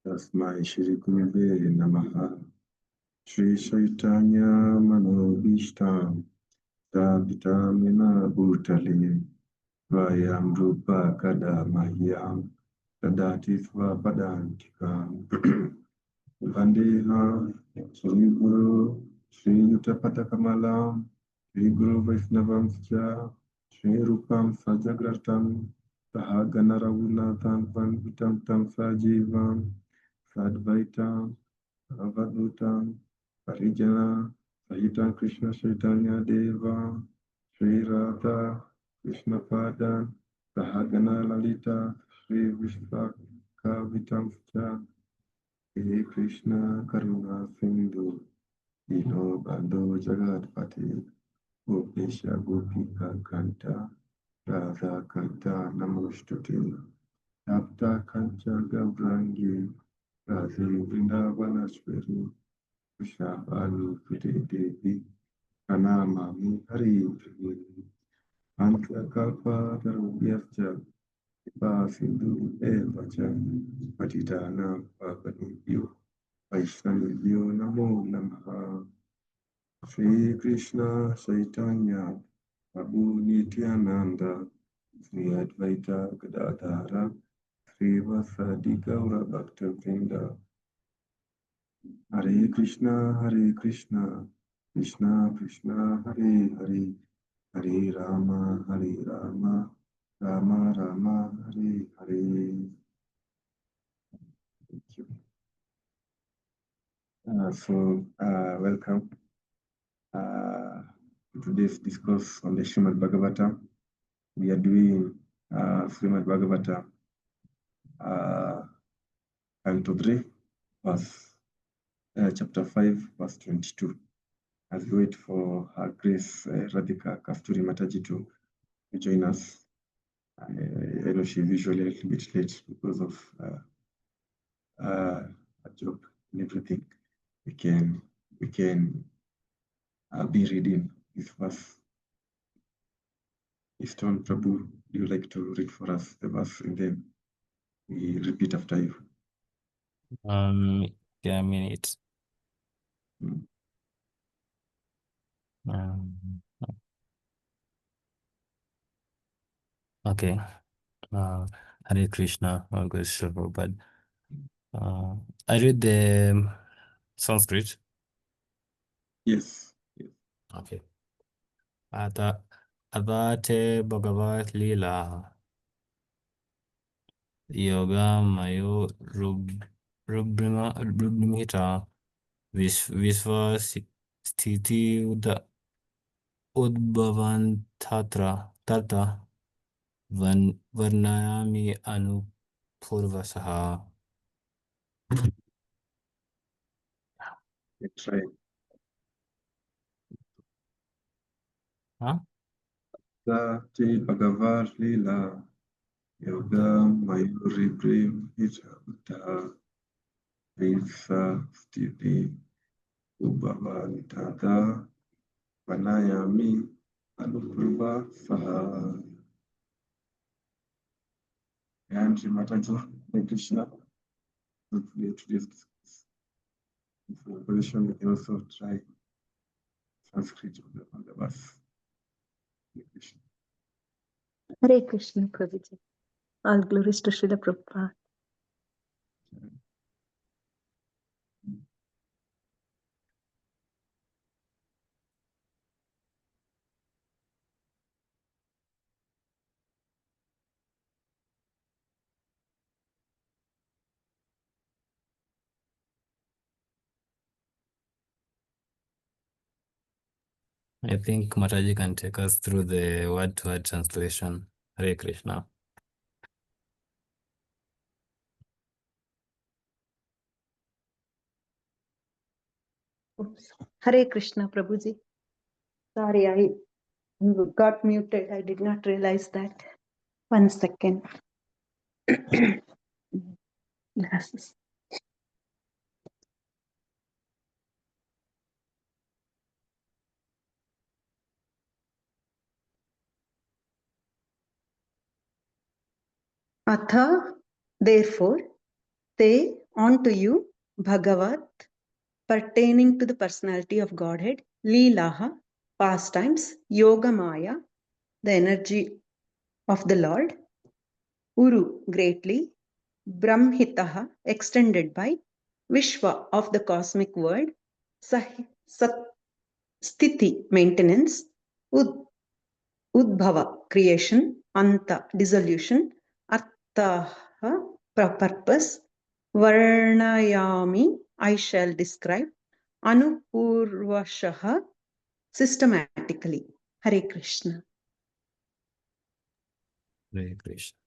Tasmai Shri Gurave Namaha. Shri Chaitanya Manobishtam Savitamina Bhutale Vayam Rupa Kada Mahyam Tadati Swapadantikam Vandeham Shri Guru Shri Yutapata Kamalam Shri Guru Vaishnavamscha Shri Rupam Sajagratam Sahagana Raghunathan Panvitam Tam Sajivam Sadvaitam Avadutam Parijana Sahitam Krishna Chaitanya Deva Sri Radha Krishna Padan Sahagana Lalita Sri Vishaka Vitamscha He Krishna Karuna Sindhu Dino Bando Jagatpati Gopesha Gopika Kanta Radha Kanta Namostute Tapta Kancha Gavrangi Radhe Vrindavanashwari Vrishabhanu Pute Devi Pranamami Hari Priya Antakalpa Tarubhyascha Kripa Sindhu Evacha Patitanam Pavanebhyo Vaishnavibhyo Namo Namaha Shri Krishna Chaitanya Prabhu Nityananda Sri Advaita Gadadhara Sri Vasadi Gaura Bhakta Vrinda Hare Krishna, Krishna Krishna, Hare Hare, Hare Rama, Rama Rama, Hare Hare. Thank you. Welcome to today's discourse on the Srimad Bhagavatam. We are doing Srimad Bhagavatam Canto 3, chapter 5, verse 22. As we wait for Her Grace Radhika Kasturi Mataji to join us. I know she's usually a little bit late because of a job and everything. We can be reading this verse. Stone Prabhu, do you like to read for us the verse and then we repeat after you? Yeah, a minute. Okay. Hare Krishna, good Prabhupada. I read the Sanskrit. Yes. Okay. Adate Bhagavat Lila Yoga Mayo Rubrimita Visva Sthiti Udbhavan Tatra Varnayami Anupurvasaha. Let's try. Huh? Adate Bhagavat Lila Yoga Mayuri Prem Hita Visa Sthiti Ubhavantata Vanayami Anupurva Saha. And Mataji, Krishna, hopefully today's information, we can also try Sanskrit on the verse. Krishna. Hare Krishna, Prabhuji. All glories to Srila Prabhupada. I think Mataji can take us through the word-to-word translation. Hare Krishna. Oops. Hare Krishna, Prabhuji. Sorry, I got muted. I did not realize that. 1 second. Glasses. Atha, therefore, te unto you, Bhagavat, pertaining to the personality of Godhead, Leelaha, pastimes, Yoga Maya, the energy of the Lord, Uru, greatly, Brahmhitaha, extended by, Vishwa, of the cosmic world, Sat, Sthiti, maintenance, Udbhava, creation, Anta, dissolution, Arthaha, purpose, Varnayami, I shall describe, Anupurvashaha, systematically. Hare Krishna. Hare Krishna.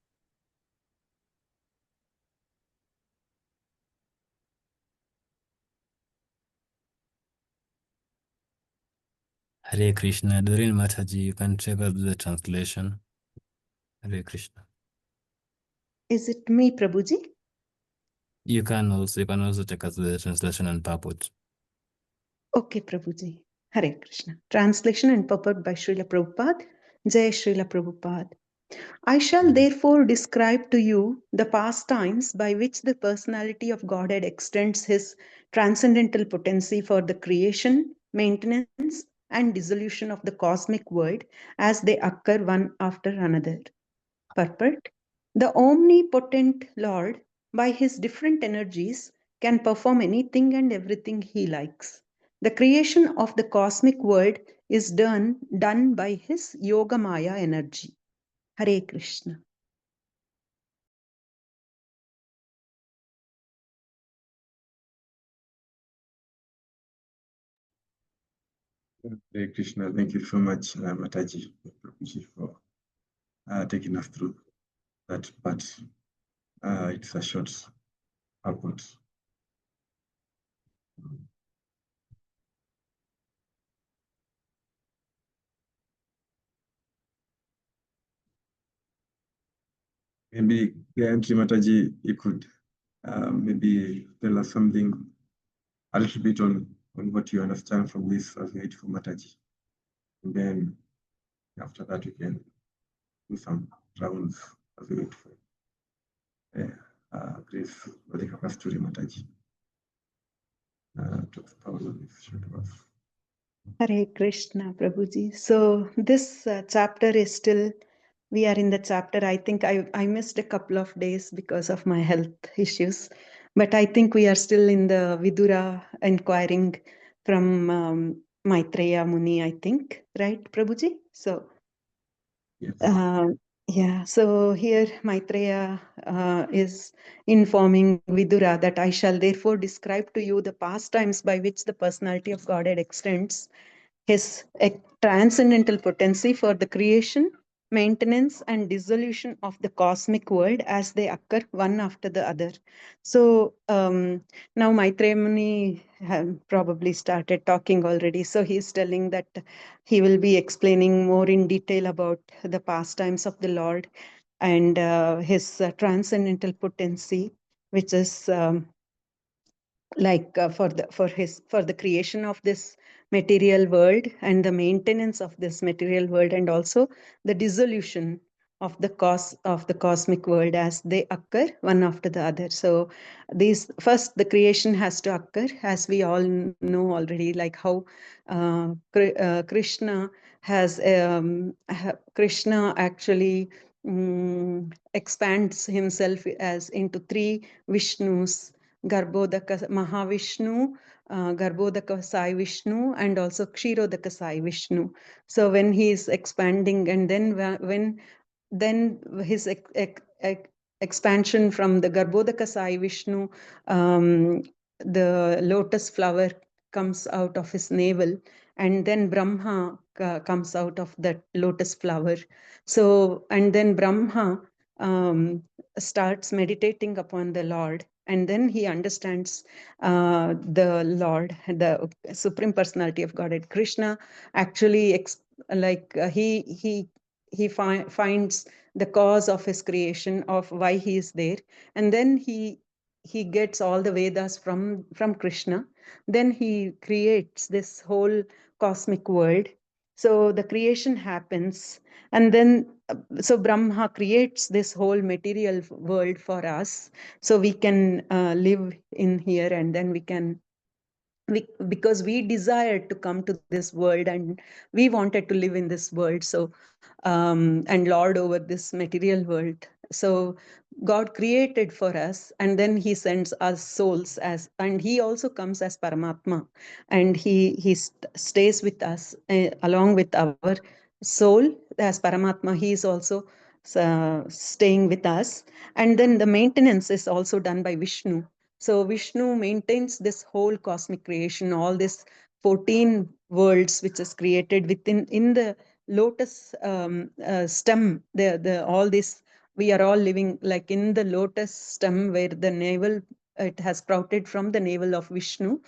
Hare Krishna. During Mataji, you can check out the translation. Hare Krishna. Is it me, Prabhuji? You can also check out the translation and purport. Okay, Prabhuji. Hare Krishna. Translation and purport by Srila Prabhupada. Jai Srila Prabhupada. I shall therefore describe to you the pastimes by which the personality of Godhead extends his transcendental potency for the creation, maintenance, and dissolution of the cosmic world as they occur one after another. Purport: the omnipotent Lord, by his different energies, can perform anything and everything he likes. The creation of the cosmic world is done by his Yoga Maya energy. Hare Krishna. Hare Krishna. Thank you so much, Mataji, for taking us through that part. It's a short purport. Maybe Gayatri Mataji, you could maybe tell us something a little bit on what you understand from this as we wait for Mataji. And then after that, we can do some rounds as we wait for Grace Radhika Kasturi Mataji to expound on this short verse. Hare Krishna, Prabhuji. So this chapter is still, we are in the chapter. I think I missed a couple of days because of my health issues. But I think we are still in the Vidura inquiring from Maitreya Muni, I think. Right, Prabhuji? So, Yes. yeah, so here Maitreya is informing Vidura that I shall therefore describe to you the pastimes by which the personality of Godhead extends his transcendental potency for the creation, maintenance, and dissolution of the cosmic world as they occur one after the other. So now Maitreya Muni have probably started talking already. So he's telling that he will be explaining more in detail about the pastimes of the Lord and his transcendental potency, which is for the creation of this material world and the maintenance of this material world, and also the dissolution of the cosmic world as they occur one after the other. So these first the creation has to occur, as we all know already, like how Krishna actually expands himself as into three Vishnus: Garbhodaka Mahavishnu, Garbhodaka Sai Vishnu, and also Kshirodaka Sai Vishnu. So when he is expanding, and then his expansion from the Garbhodaka Sai Vishnu, the lotus flower comes out of his navel, and then Brahma comes out of that lotus flower. So, and then Brahma starts meditating upon the Lord, and then he understands the Lord, the Supreme Personality of Godhead. Krishna actually he finds the cause of his creation, of why he is there, and then he gets all the Vedas from Krishna. Then he creates this whole cosmic world. So the creation happens, and then so Brahma creates this whole material world for us, so we can live in here, and then because we desired to come to this world, and we wanted to live in this world, so and lord over this material world. So God created for us, and then he sends us souls as, and he also comes as Paramatma, and he stays with us along with our soul as Paramatma. He is also staying with us, and then the maintenance is also done by Vishnu. So Vishnu maintains this whole cosmic creation, all this 14 worlds which is created within in the lotus stem. The all this, we are all living like in the lotus stem, where the navel, it has sprouted from the navel of Vishnu.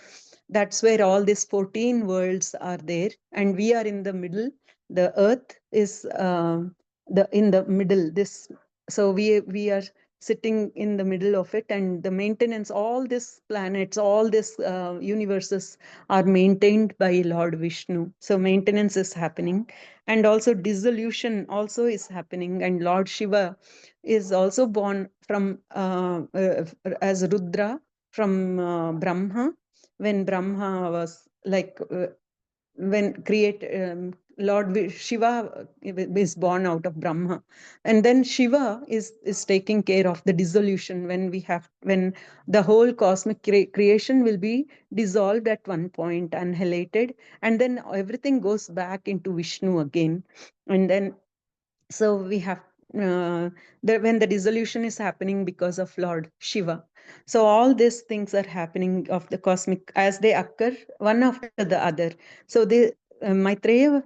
That's where all these 14 worlds are there, and we are in the middle. The earth is the in the middle. This, so we are sitting in the middle of it, and the maintenance, all these planets, all these universes are maintained by Lord Vishnu. So maintenance is happening, and also dissolution also is happening, and Lord Shiva is also born from as Rudra from Brahma, when Brahma was like when create Lord Shiva is born out of Brahma, and then Shiva is taking care of the dissolution, when we have, when the whole cosmic creation will be dissolved at one point, annihilated, and then everything goes back into Vishnu again. And then so we have when the dissolution is happening because of Lord Shiva. So all these things are happening of the cosmic as they occur one after the other. So the Maitreya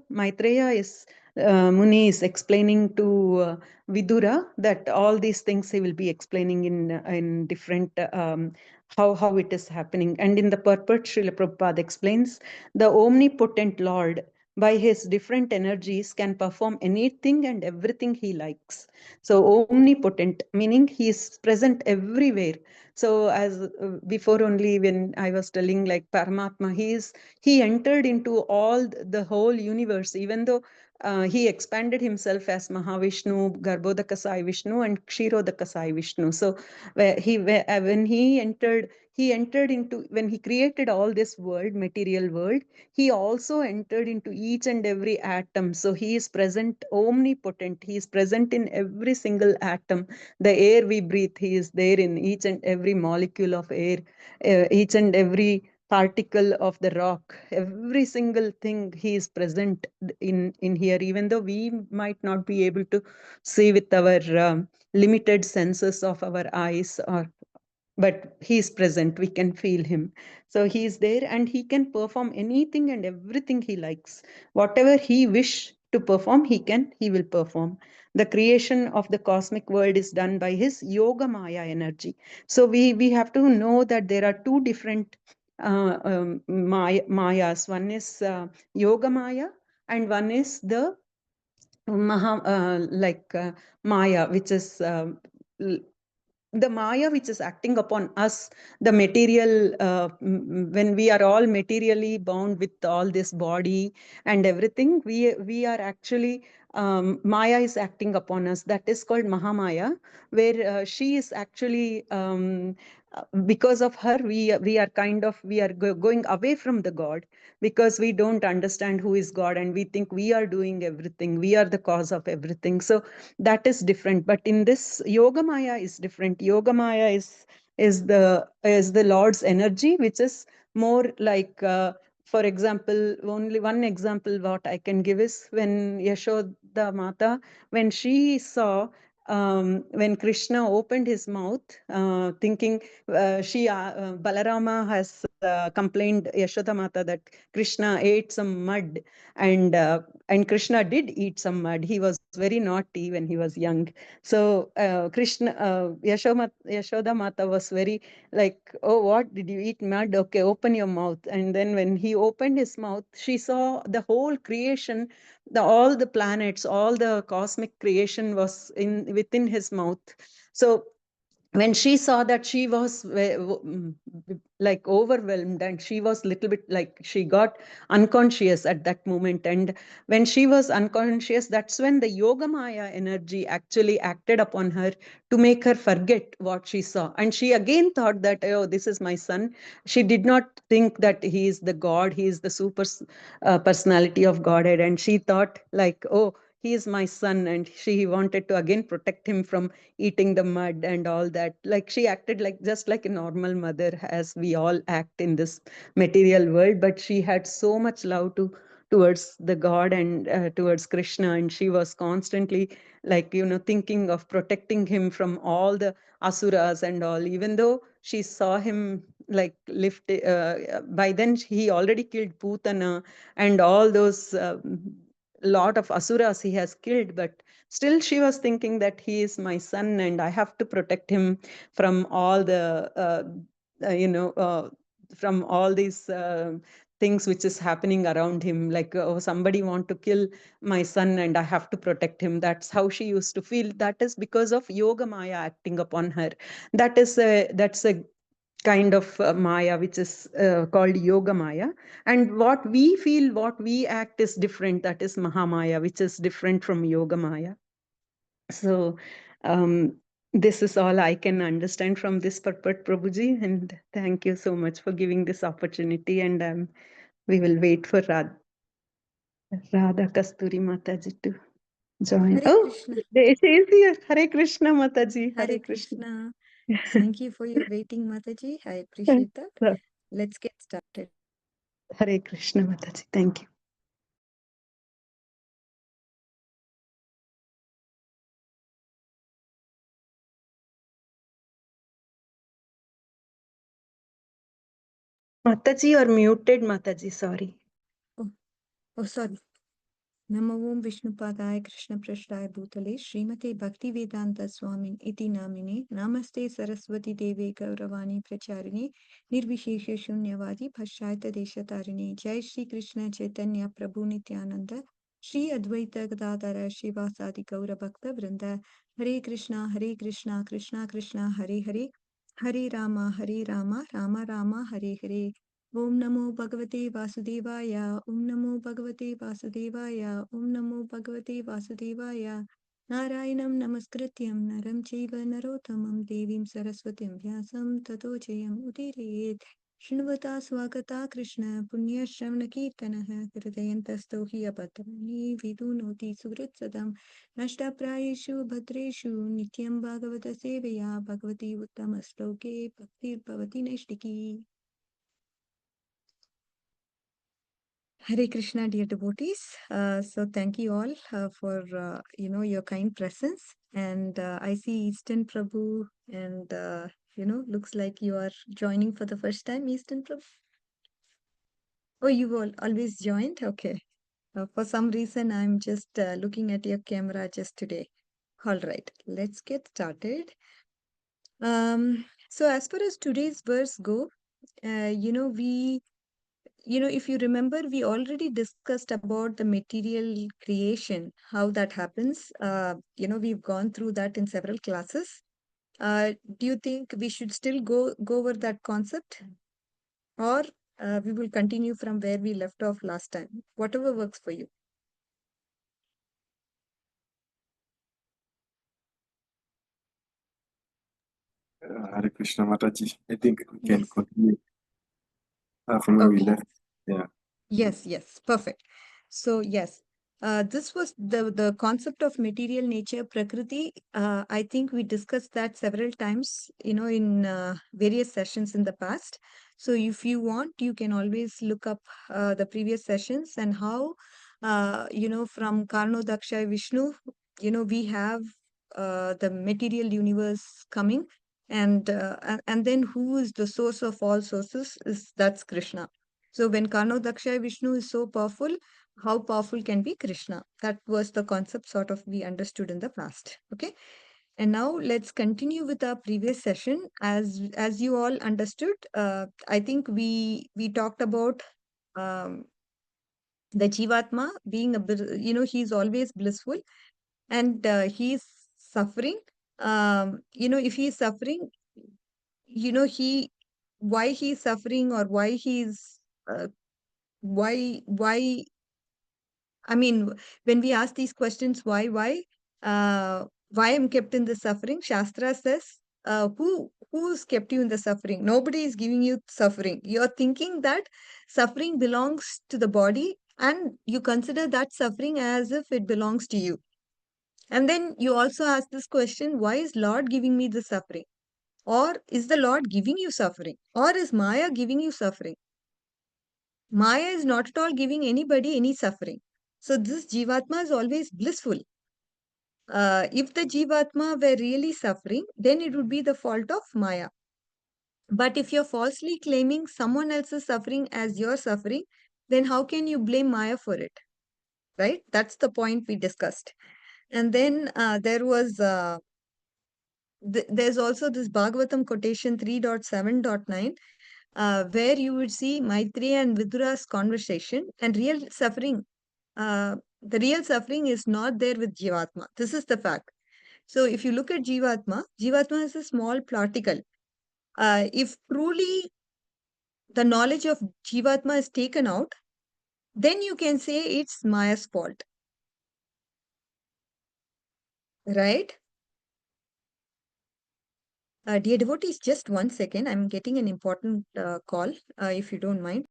is Muni is explaining to Vidura that all these things he will be explaining in different how it is happening. And in the purport, Srila Prabhupada explains the omnipotent Lord by his different energies can perform anything and everything he likes. So omnipotent, meaning he is present everywhere. So as before only when I was telling, like Paramatma, he entered into all the whole universe, even though he expanded himself as Mahavishnu, Garbhodakasai Vishnu, and Kshirodakasai Vishnu. So when he entered into, when he created all this world, material world, he also entered into each and every atom. So he is present, omnipotent. He is present in every single atom. The air we breathe, he is there in each and every molecule of air, each and every particle of the rock, every single thing he is present in here, even though we might not be able to see with our limited senses of our eyes, or but he is present, we can feel him. So he is there, and he can perform anything and everything he likes. Whatever he wish to perform, he will perform. The creation of the cosmic world is done by his yoga maya energy. So we have to know that there are two different mayas. One is yoga maya, and one is the maya, which is the maya which is acting upon us, the material, when we are all materially bound with all this body and everything, we are actually maya is acting upon us. That is called Mahamaya, where she is actually because of her, we are kind of, we are going away from the God, because we don't understand who is God, and we think we are doing everything, we are the cause of everything. So that is different. But in this, yoga maya is different. Yoga maya is the Lord's energy, which is more like for example, only one example what I can give is when Yashoda Mata, when she saw when Krishna opened his mouth, thinking Balarama has complained Yashoda Mata that Krishna ate some mud, and Krishna did eat some mud. He was very naughty when he was young. So Yashoda Mata was very like, oh, what, did you eat mud? Okay, open your mouth. And then when he opened his mouth, she saw the whole creation, all the planets, all the cosmic creation was in within his mouth. So when she saw that she was like overwhelmed, and she was little bit like she got unconscious at that moment, and when she was unconscious, that's when the yoga maya energy actually acted upon her to make her forget what she saw, and she again thought that, oh, this is my son. She did not think that he is the god, he is the super personality of godhead, and she thought like, oh, he is my son, and she wanted to again protect him from eating the mud and all that. Like she acted like just like a normal mother, as we all act in this material world, but she had so much love towards the god and towards Krishna, and she was constantly like, thinking of protecting him from all the asuras and all, even though she saw him like lift by then he already killed Putana and all those lot of asuras he has killed, but still she was thinking that he is my son and I have to protect him from all the from all these things which is happening around him, like, oh, somebody want to kill my son and I have to protect him. That's how she used to feel. That is because of yoga maya acting upon her. That's a kind of maya which is called yoga maya, and what we feel, what we act is different. That is mahamaya, which is different from yoga maya. So this is all I can understand from this purport, Prabhuji, and thank you so much for giving this opportunity, and we will wait for Radha Kasturi Mataji to join. Hare Oh, Krishna. she is here. Hare Krishna, Mataji. Hare Krishna. Thank you for your waiting, Mataji. I appreciate that. So, Let's get started. Hare Krishna, Mataji. Thank you. Mataji, you are muted, Mataji. Sorry. Oh, sorry. Namo Om Vishnupadaya Krishna Prasthaya Bhutale Srimate Bhaktivedanta Swamin Iti Namine Namaste Saraswati Deve Gauravani Pracharini Nirvishesha Shunyavadi Bhashayata Deshatarine Jai Shri Krishna Chaitanya Prabhu Nityananda Shri Advaita Gadadara Shivasadi Gaura Bhakta Vrinda Hare Krishna Krishna Krishna Hare Hare Hare Rama Rama Rama Hare Hare Om Namo Bhagavate Vasudevaya, Om Namo Bhagavate Vasudevaya, Om Namo Bhagavate Vasudevaya. Narayanam Namaskrityam Naram Chaiva Narottamam Devim Saraswatim Vyasam Tato Jayam Udirayet. Shrunvata Swagata Krishna Punya Shravana Kirtanaha Hridayantasto Hi Abhadrani Vidunoti Suhritsadam Nashta Prayeshu Bhadreshu Nityam Bhagavata Sevaya Bhagavati Uttamastoke Bhaktir Bhavati Nashtiki. Hare Krishna, dear devotees. So thank you all for your kind presence. And I see Eastern Prabhu, and looks like you are joining for the first time, Eastern Prabhu. Oh, you all always joined. Okay. For some reason, I'm just looking at your camera just today. All right, let's get started. So as far as today's verse go, if you remember, we already discussed about the material creation, how that happens. We've gone through that in several classes. Do you think we should still go over that concept, or we will continue from where we left off last time? Whatever works for you. Hare Krishna Mataji. I think we can Yes. continue from where we Okay. left. Yeah. Yes, perfect. So yes, this was the concept of material nature, Prakriti. I think we discussed that several times, in various sessions in the past. So if you want, you can always look up the previous sessions and how, from Karno Daksha Vishnu, we have the material universe coming, and then who is the source of all sources? That's Krishna. So when Karno Daksha Vishnu is so powerful, how powerful can be Krishna? That was the concept sort of we understood in the past. Okay. And now let's continue with our previous session. As you all understood, I think we talked about the Jivatma being he's always blissful, and he's suffering if he is suffering, why he is suffering, or why he's, why, I mean, when we ask these questions, why I'm kept in the suffering, Shastra says, who's kept you in the suffering? Nobody is giving you suffering. You're thinking that suffering belongs to the body, and you consider that suffering as if it belongs to you. And then you also ask this question, why is Lord giving me the suffering? Or is the Lord giving you suffering? Or is Maya giving you suffering? Maya is not at all giving anybody any suffering. So this Jivatma is always blissful. If the Jivatma were really suffering, then it would be the fault of Maya. But if you're falsely claiming someone else's suffering as your suffering, then how can you blame Maya for it? Right? That's the point we discussed. And then there's also this Bhagavatam quotation 3.7.9, where you would see Maitreya and Vidura's conversation, and real suffering. The real suffering is not there with Jivatma. This is the fact. So if you look at Jivatma, Jivatma is a small particle. If truly the knowledge of Jivatma is taken out, then you can say it's Maya's fault. Right? Dear devotees, just 1 second. I'm getting an important call, if you don't mind.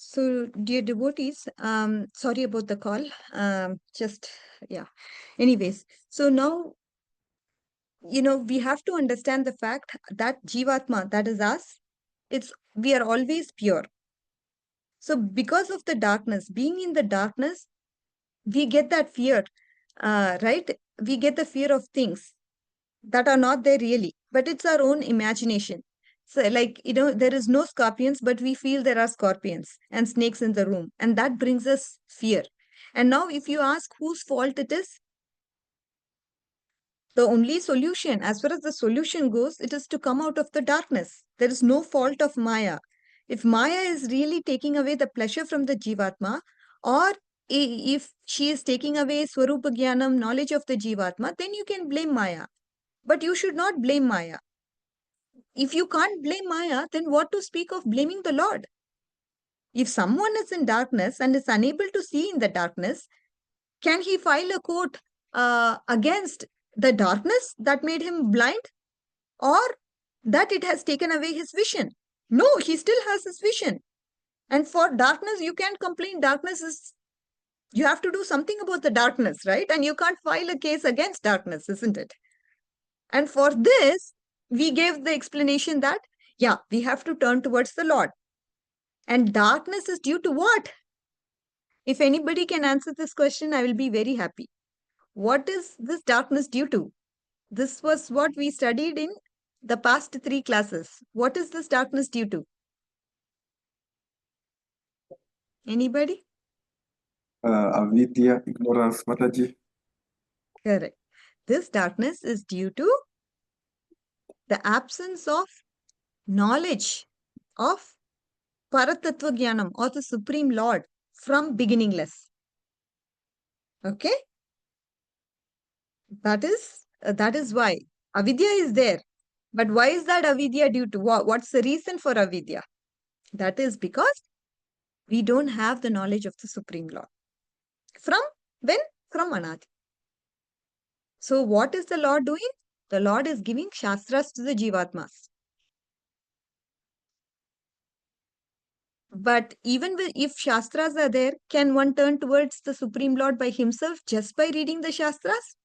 So, dear devotees, sorry about the call. Yeah. Anyways, so now, we have to understand the fact that Jivatma, that is us, we are always pure. So, because of the darkness, being in the darkness, we get that fear, right? We get the fear of things that are not there really, but it's our own imagination. So, like, there is no scorpions, but we feel there are scorpions and snakes in the room, and that brings us fear. And now, if you ask whose fault it is, the only solution, as far as the solution goes, it is to come out of the darkness. There is no fault of Maya. If Maya is really taking away the pleasure from the Jivatma, or if she is taking away Swarupa Jnanam, knowledge of the Jivatma, then you can blame Maya. But you should not blame Maya. If you can't blame Maya, then what to speak of blaming the Lord? If someone is in darkness and is unable to see in the darkness, can he file a court against the darkness that made him blind, or that it has taken away his vision? No, he still has his vision. And for darkness, you can't complain. You have to do something about the darkness, right? And you can't file a case against darkness, isn't it? And for this, we gave the explanation that, yeah, we have to turn towards the Lord. And darkness is due to what? If anybody can answer this question, I will be very happy. What is this darkness due to? This was what we studied in the past 3 classes. What is this darkness due to? Anybody? Avidya, ignorance, Mataji. Correct. This darkness is due to the absence of knowledge of Paratattva Jnanam, or the Supreme Lord, from beginningless. Okay? That is why avidya is there. But why is that avidya due to? What's the reason for avidya? That is because we don't have the knowledge of the Supreme Lord. From when? From Anadi. So what is the Lord doing? The Lord is giving shastras to the jivatmas. But even if Shastras are there, can one turn towards the Supreme Lord by himself just by reading the Shastras?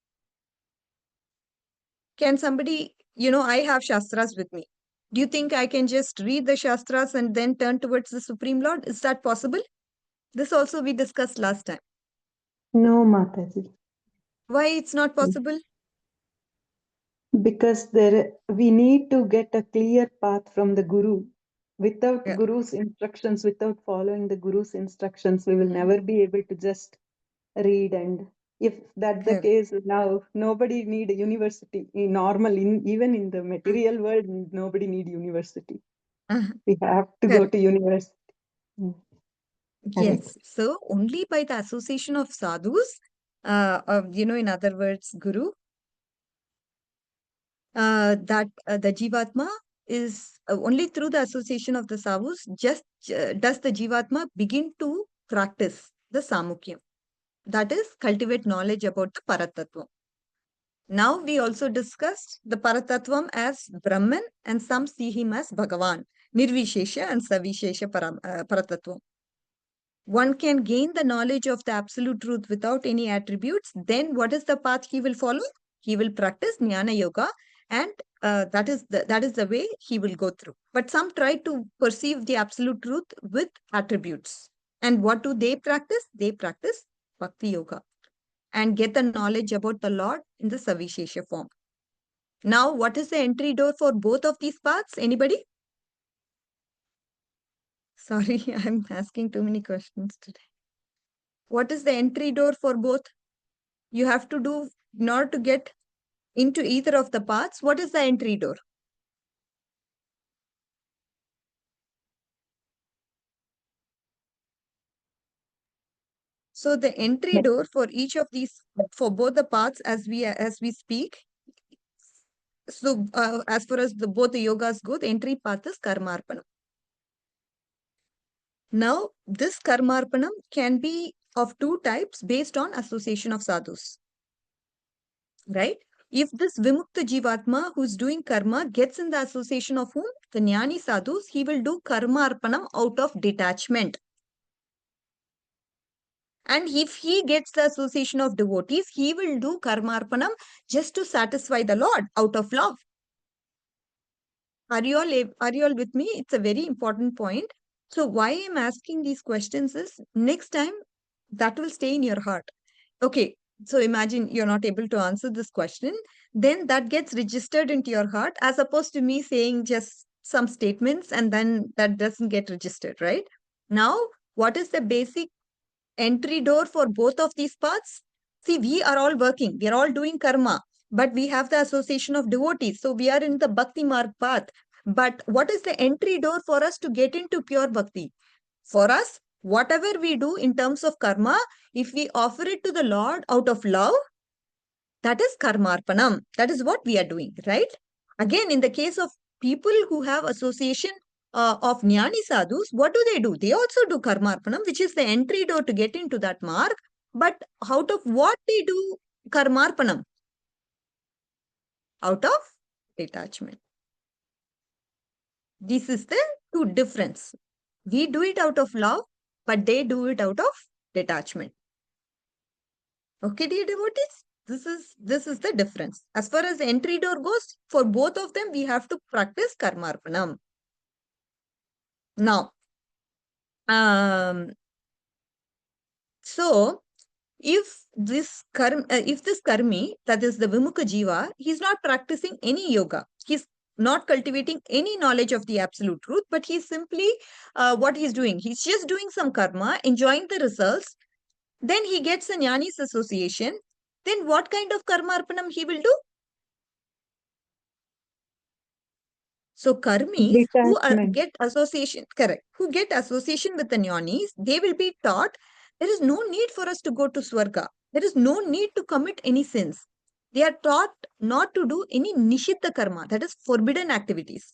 Can somebody, I have Shastras with me. Do you think I can just read the Shastras and then turn towards the Supreme Lord? Is that possible? This also we discussed last time. No, Mataji. Why it's not possible? Because we need to get a clear path from the Guru. Without Yeah. Guru's instructions, without following the Guru's instructions, we will never be able to just read. And if that's the Yeah. case, now nobody need a university. Even in the material world, nobody need university. We have to go Correct. to university. Yes. So only by the association of sadhus, in other words, Guru, that the Jivatma is only through the association of the sadhus, just does the Jivatma begin to practice the Samukyam. That is, cultivate knowledge about the Paratattvam. Now we also discussed the Paratattvam as Brahman, and some see him as Bhagavan, Nirvishesha and Savishesha Paratattvam. One can gain the knowledge of the absolute truth without any attributes. Then what is the path he will follow? He will practice Jnana Yoga, and that is the way he will go through. But some try to perceive the absolute truth with attributes. And what do they practice? They practice Bhakti Yoga and get the knowledge about the Lord in the Savishesha form. Now, what is the entry door for both of these paths? Anybody? Sorry, I'm asking too many questions today. What is the entry door for both? You have to do, in order to get into either of the paths, what is the entry door? So the entry door for each of these, for both the paths as we speak. So as far as both the yogas go, the entry path is Karmarpanam. Now, this Karmarpanam can be of two types based on association of sadhus. Right? If this Vimukta Jivatma who's doing karma gets in the association of whom? The Jnani sadhus, he will do Karmarpanam out of detachment. And if he gets the association of devotees, he will do Karmarpanam just to satisfy the Lord out of love. Are you all with me? It's a very important point. So why I'm asking these questions is next time that will stay in your heart. Okay, so imagine you're not able to answer this question, then that gets registered into your heart as opposed to me saying just some statements and then that doesn't get registered, right? Now, what is the basic entry door for both of these paths? See, we are all working, we are all doing karma, but we have the association of devotees. So we are in the Bhakti Marg path. But what is the entry door for us to get into pure bhakti? For us, whatever we do in terms of karma, if we offer it to the Lord out of love, that is karmarpanam. That is what we are doing, right? Again, in the case of people who have association of jnani sadhus, what do? They also do karmarpanam, which is the entry door to get into that mark. But out of what they do karmarpanam? Out of detachment. This is the two difference. We do it out of love, but they do it out of detachment. Okay, dear devotees, this is the difference. As far as the entry door goes, for both of them, we have to practice karmarpanam. Now, so if this karmi, that is the Vimukha Jiva, he's not practicing any yoga. He's not cultivating any knowledge of the absolute truth, but he's simply what he's doing. He's just doing some karma, enjoying the results. Then he gets a jnani's association. Then what kind of karmarpanam he will do? So karmis who get association, correct, who get association with the jnanis, they will be taught there is no need for us to go to Swarga. There is no need to commit any sins. They are taught not to do any nishiddha karma, that is forbidden activities.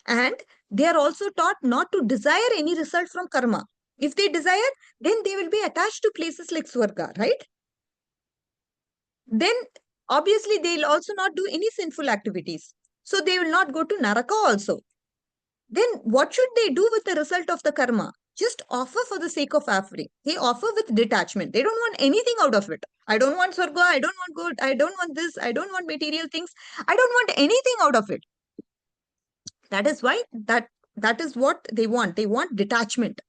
And they are also taught not to desire any result from karma. If they desire, then they will be attached to places like Swarga, right? Then obviously they will also not do any sinful activities. So they will not go to Naraka also. then what should they do with the result of the karma? Just offer for the sake of offering. They offer with detachment. They don't want anything out of it. I don't want Swarga, I don't want good, I don't want this, I don't want material things, I don't want anything out of it. That is why that is what they want. They want detachment.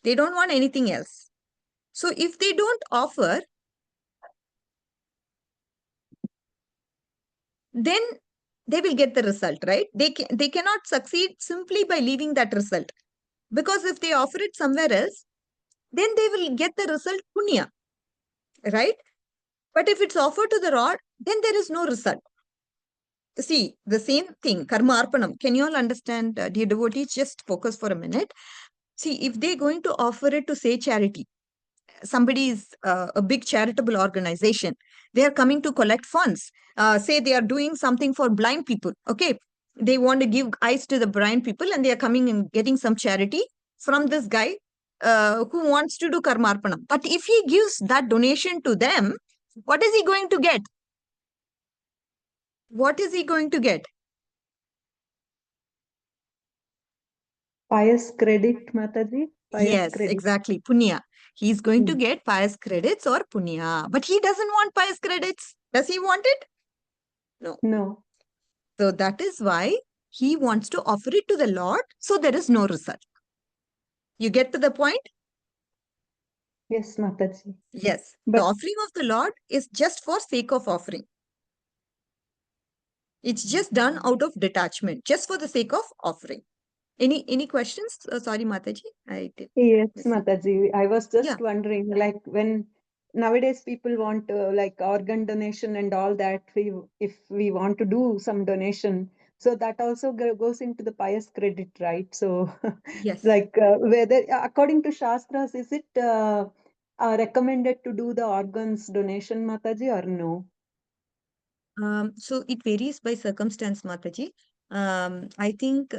They don't want anything else. So if they don't offer, then they will get the result, right? They cannot succeed simply by leaving that result. Because if they offer it somewhere else, then they will get the result punya, right? But if it's offered to the Lord, then there is no result. See, the same thing, karma arpanam. Can you all understand, dear devotees? Just focus for a minute. See, if they're going to offer it to say charity, somebody is a big charitable organization, they are coming to collect funds. Say they are doing something for blind people. Okay, they want to give eyes to the blind people, and they are coming and getting some charity from this guy who wants to do karmarpanam. But if he gives that donation to them, what is he going to get? What is he going to get? Pious credit, Mataji. Pious Yes, credit. exactly. Punya. He's going to get pious credits or punya. But he doesn't want pious credits. Does he want it? No. No. So that is why he wants to offer it to the Lord. So there is no result. You get to the point? Yes, Mataji. Yes. But The offering of the Lord is just for sake of offering. It's just done out of detachment, just for the sake of offering. Any questions? Sorry, Mataji. I did. yes, miss it. Mataji. I was just Yeah. wondering, like when nowadays people want like organ donation and all that, if we want to do some donation, so that also goes into the pious credit, right? So, Yes. like whether according to Shastras, is it recommended to do the organs donation, Mataji, or no? So it varies by circumstance, Mataji. I think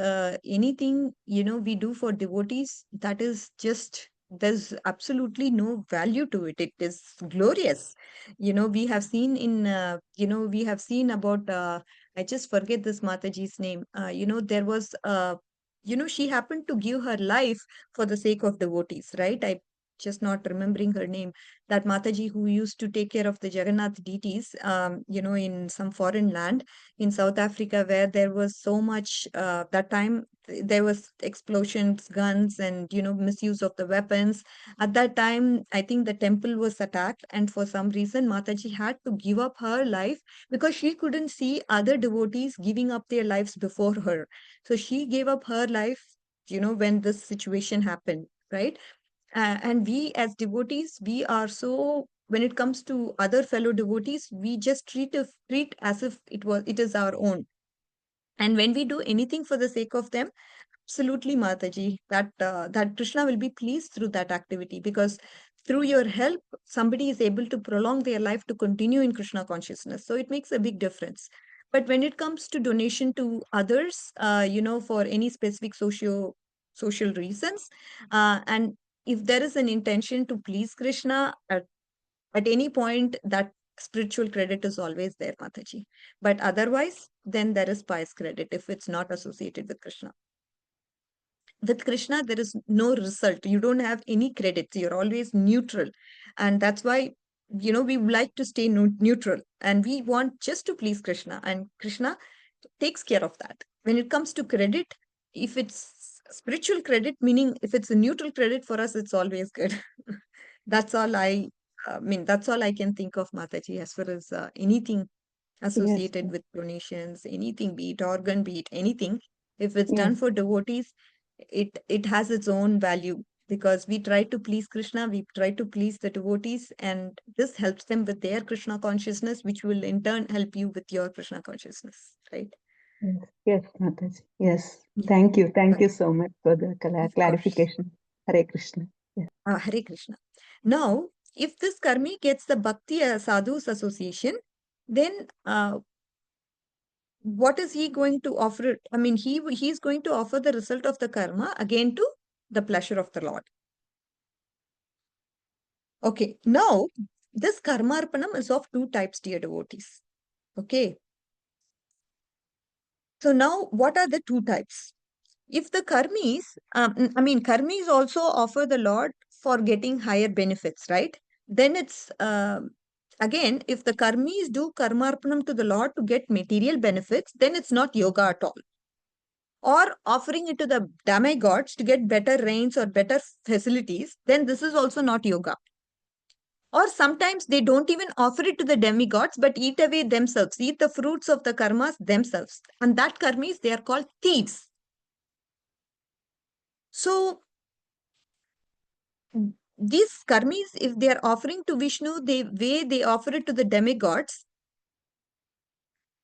anything, we do for devotees, that is just, there's absolutely no value to it. It is glorious. We have seen we have seen about, I just forget this Mataji's name. There was, she happened to give her life for the sake of devotees, right? I just not remembering her name, that Mataji who used to take care of the Jagannath deities, in some foreign land in South Africa, where there was so much, that time there was explosions, guns, and, misuse of the weapons. At that time, I think the temple was attacked, and for some reason, Mataji had to give up her life because she couldn't see other devotees giving up their lives before her. So she gave up her life, when this situation happened, right? And we as devotees, we are so, when it comes to other fellow devotees, we just treat as if it is our own. And when we do anything for the sake of them, absolutely, Mataji, that Krishna will be pleased through that activity, because through your help, somebody is able to prolong their life to continue in Krishna consciousness. So it makes a big difference. But when it comes to donation to others, for any specific social reasons, and if there is an intention to please Krishna, at any point, that spiritual credit is always there, Mataji. But otherwise, then there is pious credit if it's not associated with Krishna. With Krishna, there is no result. You don't have any credits. You're always neutral. And that's why, we like to stay neutral, and we want just to please Krishna, and Krishna takes care of that. When it comes to credit, if it's spiritual credit, meaning if it's a neutral credit for us, it's always good. That's all that's all I can think of, Mataji, as far as anything Yes, associated with donations, anything, be it organ, be it anything. If it's yes, done for devotees, it has its own value, because we try to please Krishna, we try to please the devotees, and this helps them with their Krishna consciousness, which will in turn help you with your Krishna consciousness, right? yes, yes, Mataji. Yes. Yeah. Thank you. Thank Right. you so much for the Of course. clarification. Hare Krishna. Yes. Hare Krishna. Now, if this karmi gets the Bhakti Sadhus association, then what is he going to offer it? I mean, he's going to offer the result of the karma again to the pleasure of the Lord. Okay, now this karma arpanam is of two types, dear devotees. Okay. So now what are the two types? If the karmis, karmis also offer the Lord for getting higher benefits, right? Then it's, again, if the karmis do karmarpanam to the Lord to get material benefits, then it's not yoga at all. Or offering it to the demigods to get better rains or better facilities, then this is also not yoga. Or sometimes they don't even offer it to the demigods, but eat away themselves, eat the fruits of the karmas themselves. And that karmis, they are called thieves. So these karmis, if they are offering to Vishnu the way they offer it to the demigods,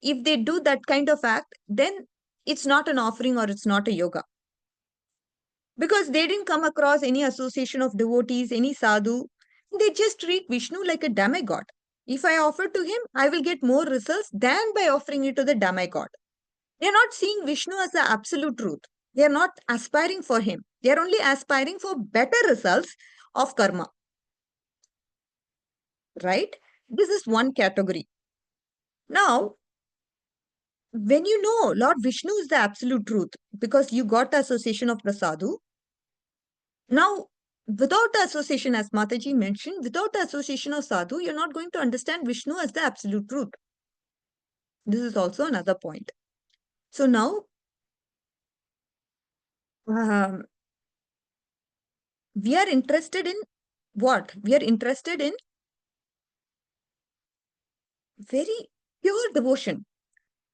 if they do that kind of act, then it's not an offering or it's not a yoga. Because they didn't come across any association of devotees, any sadhu. They just treat Vishnu like a demigod. If I offer to him, I will get more results than by offering it to the demigod. They are not seeing Vishnu as the absolute truth. They are not aspiring for him. They are only aspiring for better results of karma. Right? This is one category. Now, when you know Lord Vishnu is the absolute truth, because you got the association of the sadhu, now, without the association, as Mataji mentioned, without the association of sadhu, you're not going to understand Vishnu as the absolute truth. This is also another point. So now, we are interested in what? We are interested in very pure devotion.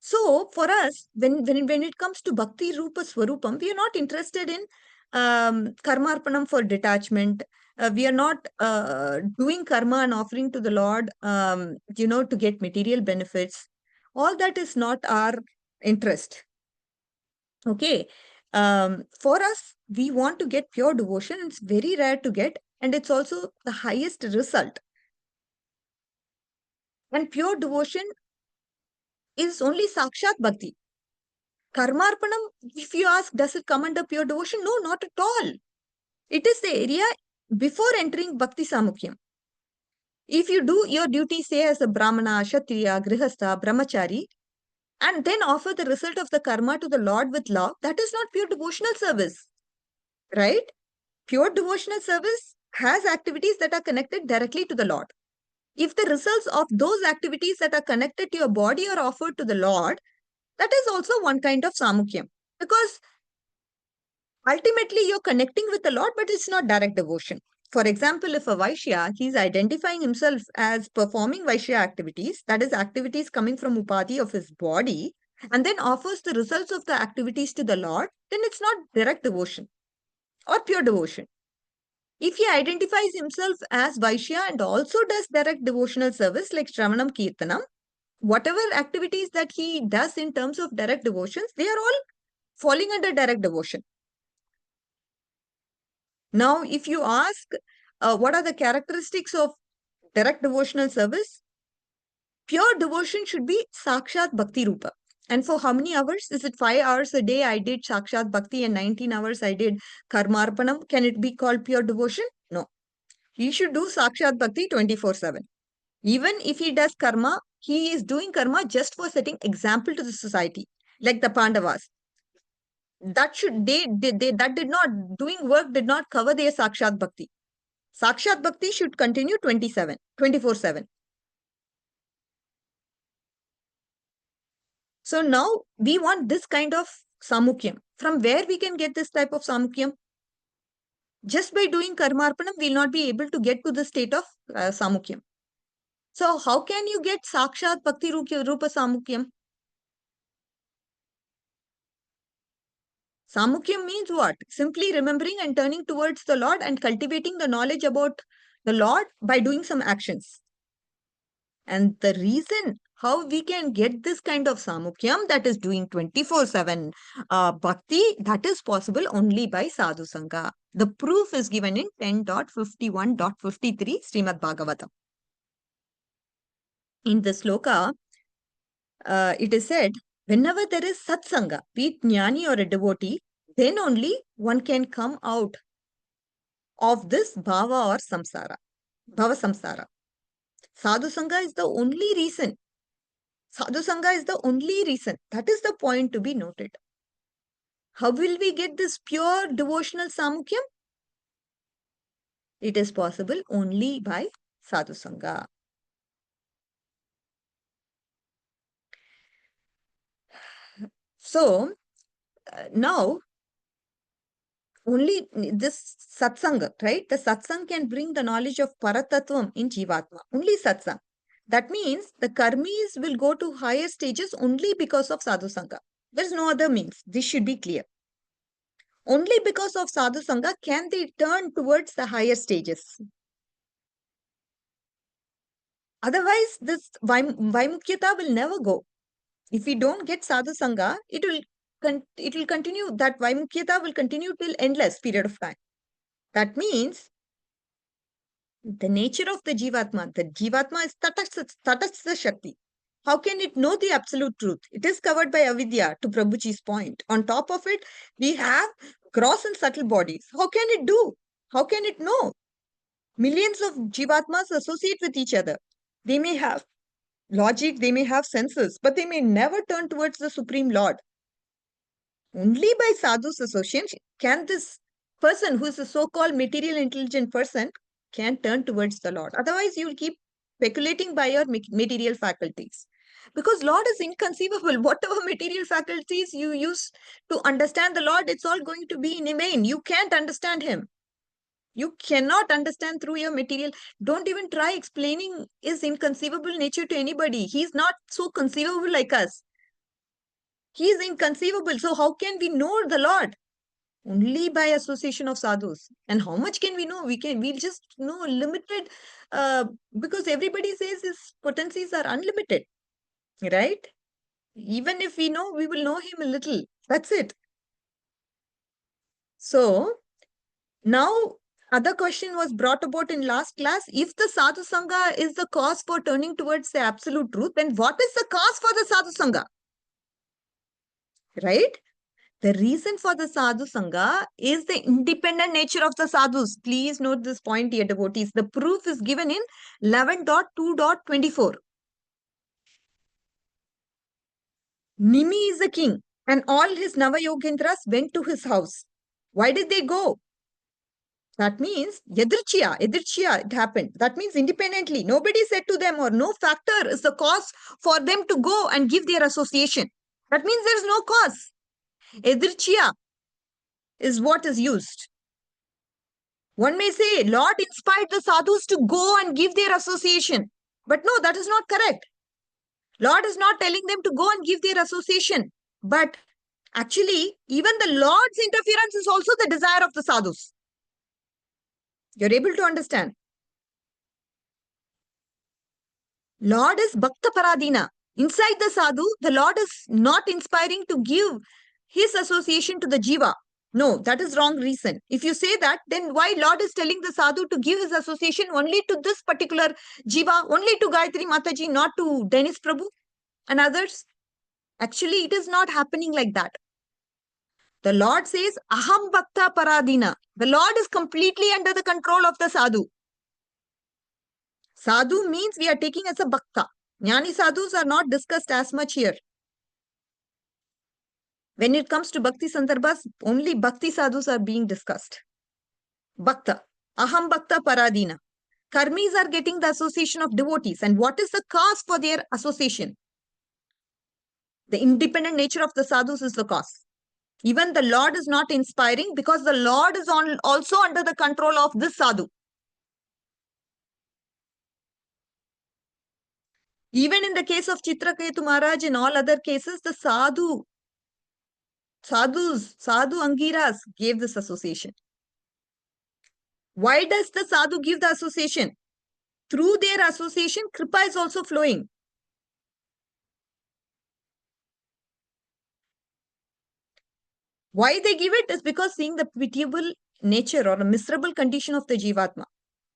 So for us, when it comes to Bhakti Rupa Swarupam, we are not interested in Karmarpanam for detachment. We are not doing karma and offering to the Lord, to get material benefits. All that is not our interest. Okay. For us, we want to get pure devotion. It's very rare to get, and it's also the highest result. And pure devotion is only Sakshat Bhakti. Karmarpanam, if you ask, does it come under pure devotion? No, not at all. It is the area before entering Bhakti Samukhyam. If you do your duty, say as a Brahmana, Kshatriya, Grihastha, Brahmachari, and then offer the result of the karma to the Lord with love, that is not pure devotional service. Right? Pure devotional service has activities that are connected directly to the Lord. If the results of those activities that are connected to your body are offered to the Lord, that is also one kind of Samukhyam. Because ultimately, you're connecting with the Lord, but it's not direct devotion. For example, if a Vaishya, he's identifying himself as performing Vaishya activities, that is activities coming from Upadhi of his body, and then offers the results of the activities to the Lord, then it's not direct devotion or pure devotion. If he identifies himself as Vaishya and also does direct devotional service like Shravanam Kirtanam, whatever activities that he does in terms of direct devotions, they are all falling under direct devotion. Now, if you ask what are the characteristics of direct devotional service, pure devotion should be Sakshat Bhakti Rupa. And for how many hours? Is it 5 hours a day I did Sakshat Bhakti and 19 hours I did Karmarpanam? Can it be called pure devotion? No. He should do Sakshat Bhakti 24/7. Even if he does karma, he is doing karma just for setting example to the society, like the Pandavas. That doing work did not cover their Sakshat Bhakti. Sakshat Bhakti should continue 24/7. So now we want this kind of Samukhyam. From where we can get this type of Samukhyam? Just by doing Karmarpanam, we will not be able to get to the state of Samukhyam. So how can you get Sakshat Bhakti Rupa Samukhyam? Samukhyam means what? Simply remembering and turning towards the Lord and cultivating the knowledge about the Lord by doing some actions. And the reason how we can get this kind of Samukhyam, that is doing 24/7 Bhakti, that is possible only by Sadhu Sangha. The proof is given in 10.51.53 Srimad Bhagavatam. In the sloka, it is said, whenever there is satsanga, be it jnani or a devotee, then only one can come out of this bhava or samsara, bhava samsara. Sadhu Sangha is the only reason. Sadhu Sangha is the only reason. That is the point to be noted. How will we get this pure devotional samukyam? It is possible only by sadhu sangha. So, now, only this satsanga, right? The satsang can bring the knowledge of paratattvam in jivatma. Only satsang. That means the karmis will go to higher stages only because of sadhu sangha. There is no other means. This should be clear. Only because of sadhu sangha can they turn towards the higher stages. Otherwise, this Vaimukyata will never go. If we don't get sadhu sangha, it will continue. That Vaimukyata will continue till endless period of time. That means the nature of the Jivatma is Tatastha Shakti. How can it know the absolute truth? It is covered by avidya, to Prabhuji's point. On top of it, we have gross and subtle bodies. How can it do? How can it know? Millions of Jivatmas associate with each other. They may have logic, they may have senses, but they may never turn towards the Supreme Lord. Only by sadhu's association can this person, who is a so-called material intelligent person, can turn towards the Lord. Otherwise, you will keep speculating by your material faculties. Because Lord is inconceivable. Whatever material faculties you use to understand the Lord, it's all going to be in vain. You can't understand Him. You cannot understand through your material. Don't even try explaining His inconceivable nature to anybody. He's not so conceivable like us. He is inconceivable. So how can we know the Lord? Only by association of sadhus. And how much can we know? We'll just know limited, because everybody says his potencies are unlimited, right? Even if we know, we will know him a little. That's it. So now other question was brought about in last class. If the sadhu sangha is the cause for turning towards the absolute truth, then what is the cause for the sadhu sangha? Right? The reason for the sadhu sangha is the independent nature of the sadhus. Please note this point, dear devotees. The proof is given in 11.2.24. Nimi is the king, and all his Navayogendras went to his house. Why did they go? That means Yadrichya, it happened. That means independently. Nobody said to them, or no factor is the cause for them to go and give their association. That means there is no cause. Yadrichya is what is used. One may say, Lord inspired the sadhus to go and give their association. But no, that is not correct. Lord is not telling them to go and give their association. But actually, even the Lord's interference is also the desire of the sadhus. You're able to understand. Lord is Bhakta Paradina. Inside the sadhu, the Lord is not inspiring to give his association to the jiva. No, that is wrong reason. If you say that, then why Lord is telling the sadhu to give his association only to this particular jiva, only to Gayatri Mataji, not to Dennis Prabhu and others? Actually, it is not happening like that. The Lord says, Aham Bhakta Paradina. The Lord is completely under the control of the sadhu. Sadhu means we are taking as a bhakta. Jnani sadhus are not discussed as much here. When it comes to bhakti sandarbhas, only bhakti sadhus are being discussed. Bhakta. Aham Bhakta Paradina. Karmis are getting the association of devotees. And what is the cause for their association? The independent nature of the sadhus is the cause. Even the Lord is not inspiring because the Lord is also under the control of this sadhu. Even in the case of Chitraketu Maharaj, in all other cases, the sadhu Angiras gave this association. Why does the sadhu give the association? Through their association, kripa is also flowing. Why they give it is because seeing the pitiable nature or a miserable condition of the jivatma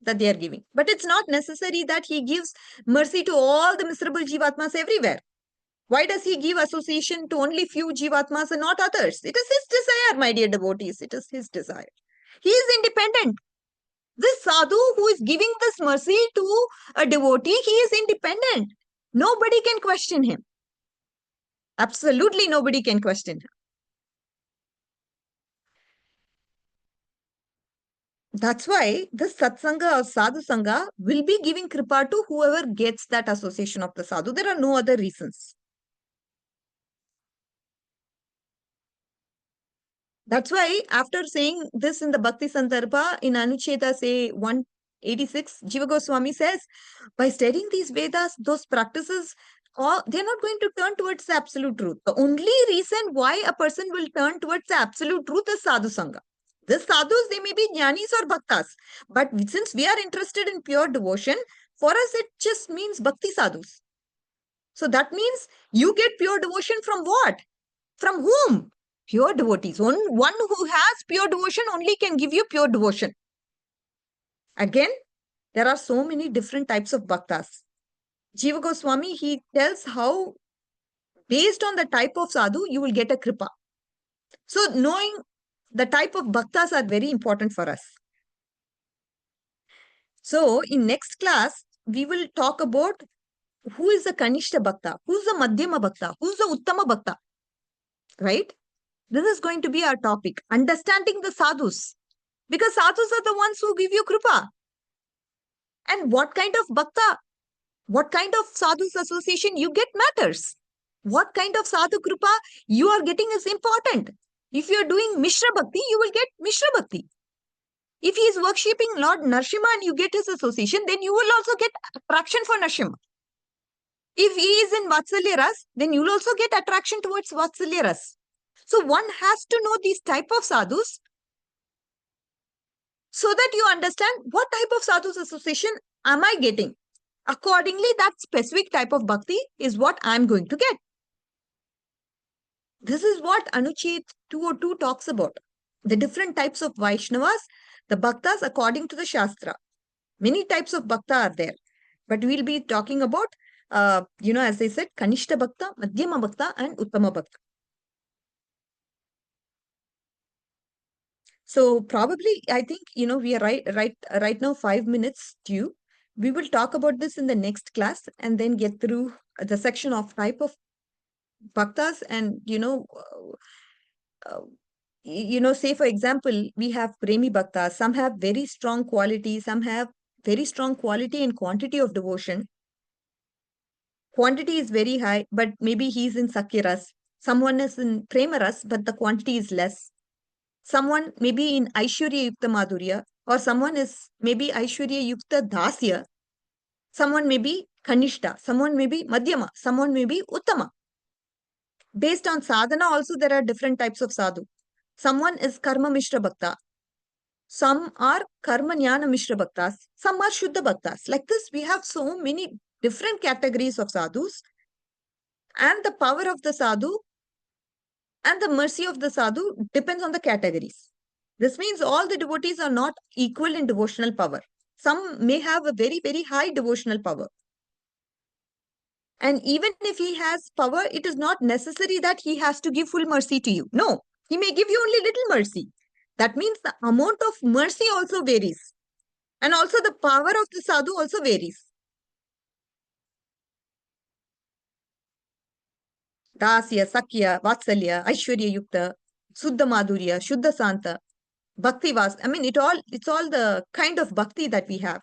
that they are giving. But it's not necessary that he gives mercy to all the miserable jivatmas everywhere. Why does he give association to only few jivatmas and not others? It is his desire, my dear devotees. It is his desire. He is independent. This sadhu who is giving this mercy to a devotee, he is independent. Nobody can question him. Absolutely nobody can question him. That's why this satsanga or sadhu sangha will be giving kripa to whoever gets that association of the sadhu. There are no other reasons. That's why after saying this in the Bhakti Sandarbha in Anucheta say 186, Jiva Goswami says, by studying these Vedas, those practices, they're not going to turn towards the absolute truth. The only reason why a person will turn towards the absolute truth is sadhu sangha. The sadhus, they may be jnanis or bhaktas. But since we are interested in pure devotion, for us it just means bhakti sadhus. So that means you get pure devotion from what? From whom? Pure devotees. One who has pure devotion only can give you pure devotion. Again, there are so many different types of bhaktas. Jiva Goswami, he tells how based on the type of sadhu, you will get a kripa. So knowing the type of bhaktas are very important for us. So in next class, we will talk about who is the Kanishta Bhakta, who's the Madhyama Bhakta, who's the Uttama Bhakta, right? This is going to be our topic, understanding the sadhus. Because sadhus are the ones who give you kripa. And what kind of bhakta, what kind of sadhus association you get matters. What kind of sadhu kripa you are getting is important. If you are doing Mishra Bhakti, you will get Mishra Bhakti. If he is worshipping Lord Narsimha and you get his association, then you will also get attraction for Narsimha. If he is in Vatsalya Ras, then you will also get attraction towards Vatsalya Ras. So one has to know these type of sadhus so that you understand what type of sadhus association am I getting. Accordingly, that specific type of bhakti is what I'm going to get. This is what Anuchet 202 talks about. The different types of Vaishnavas, the bhaktas according to the Shastra. Many types of bhakta are there. But we'll be talking about, as I said, Kanishta Bhakta, Madhyama Bhakta and Uttama Bhakta. So probably, I think, we are right now 5 minutes due. We will talk about this in the next class and then get through the section of type of bhaktas and, say for example, we have Premi Bhaktas. Some have very strong quality. Some have very strong quality and quantity of devotion. Quantity is very high, but maybe he's in Sakyaras. Someone is in Premaras, but the quantity is less. Someone maybe in Aishwarya Yukta Madhurya, or someone is maybe Aishwarya Yukta Dasya. Someone may be Kanishta, someone may be Madhyama, someone may be Uttama. Based on sadhana also there are different types of sadhu. Someone is Karma Mishra Bhakta. Some are Karma Jnana Mishra Bhaktas. Some are Shuddha Bhaktas. Like this, we have so many different categories of sadhus. And the power of the sadhu and the mercy of the sadhu depends on the categories. This means all the devotees are not equal in devotional power. Some may have a very, very high devotional power. And even if he has power, it is not necessary that he has to give full mercy to you. No, he may give you only little mercy. That means the amount of mercy also varies. And also the power of the sadhu also varies. Dasya, Sakya, Vatsalya, Aishwarya Yukta, Suddha Madhurya, Shuddha Santa, Bhakti Vas. I mean, it's all the kind of bhakti that we have.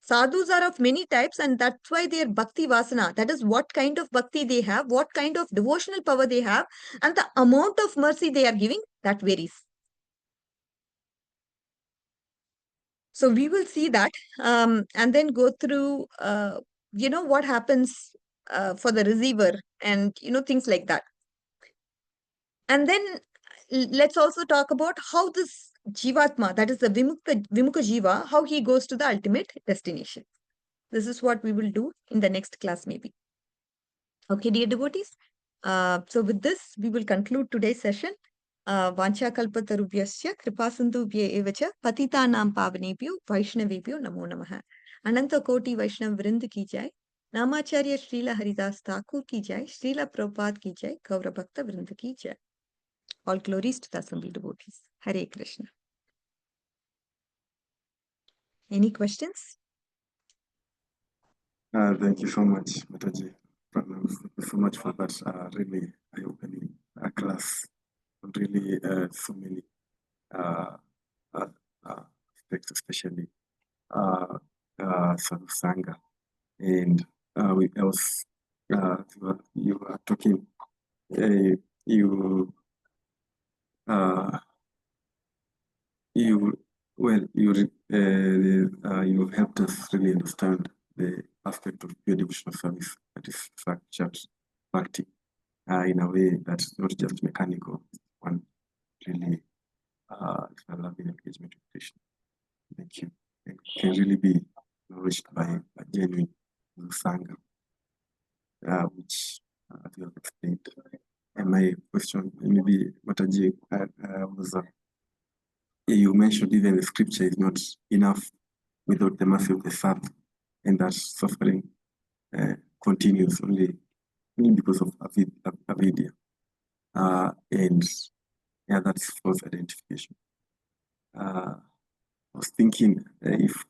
Sadhus are of many types and that's why they are Bhakti Vasana. That is what kind of bhakti they have, what kind of devotional power they have, and the amount of mercy they are giving, that varies. So we will see that and then go through, what happens for the receiver and, things like that. And then let's also talk about how this Jivatma, that is the Vimukha Jiva, how he goes to the ultimate destination. This is what we will do in the next class maybe. Okay, dear devotees. So with this, we will conclude today's session. Vancha kalpatarubhyasya kripasindubhye evacha patitanam pavanebhyo vaishnavebhyo namo namaha. Ananta koti Vaishnav Vrind ki jai. Namacharya Srila Haridas Thakur ki jai. Srila Prabhupada ki jai. Gaura Bhakta Vrind ki jai. All glories to the assembled devotees. Hare Krishna. Any questions? Thank you so much, Mataji. Thank you so much for that really eye-opening class. Really, so many aspects, especially Sadhu Sangha. And you were talking, you helped us really understand the aspect of pure devotional service, that is structured bhakti, in a way that's not just mechanical, one really a loving engagement with Krishna. Thank you. It can really be nourished by a genuine Sangha, which you have explained. And my question, maybe Mataji, was you mentioned even the scripture is not enough without the mercy of the Father, and that suffering continues only because of avidya. And yeah, that's false identification. I was thinking if